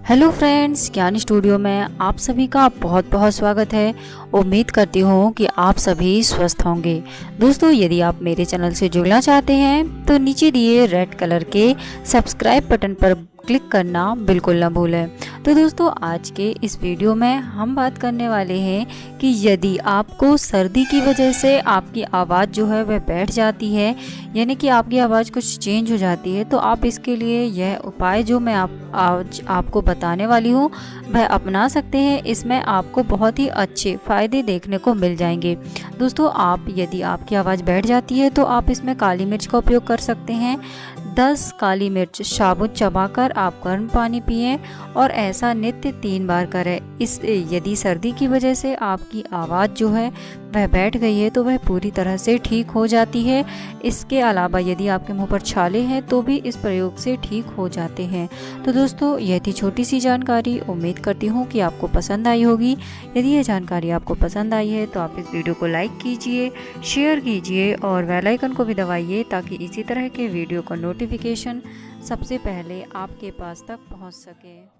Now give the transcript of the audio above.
Hello friends, ज्ञान studio में आप सभी का बहुत बहुत स्वागत है। उम्मीद करती हूँ कि आप सभी स्वस्थ होंगे। दोस्तों, यदि आप मेरे चैनल से जुड़ना चाहते हैं तो नीचे दिए रेड कलर के सब्सक्राइब बटन पर क्लिक करना बिल्कुल ना भूलें। तो दोस्तों, आज के इस वीडियो में हम बात करने वाले हैं कि यदि आपको सर्दी की वजह से आपकी आवाज़ जो है वह बैठ जाती है, यानी कि आपकी आवाज़ कुछ चेंज हो जाती है, तो आप इसके लिए यह उपाय जो मैं आज आपको बताने वाली हूँ वह अपना सकते हैं। इसमें आपको बहुत ही अच्छे फ़ायदे देखने को मिल जाएंगे। दोस्तों, यदि आपकी आवाज़ बैठ जाती है तो आप इसमें काली मिर्च का उपयोग कर सकते हैं। 10 काली मिर्च साबुत चबाकर आप गर्म पानी पिएं और ऐसा नित्य 3 बार करें। यदि सर्दी की वजह से आपकी आवाज़ जो है वह बैठ गई है तो वह पूरी तरह से ठीक हो जाती है। इसके अलावा यदि आपके मुंह पर छाले हैं तो भी इस प्रयोग से ठीक हो जाते हैं। तो दोस्तों, यह थी छोटी सी जानकारी। उम्मीद करती हूँ कि आपको पसंद आई होगी। यदि यह जानकारी आपको पसंद आई है तो आप इस वीडियो को लाइक कीजिए, शेयर कीजिए और बेल आइकन को भी दबाइए ताकि इसी तरह के वीडियो का नोटिफिकेशन सबसे पहले आपके पास तक पहुँच सके।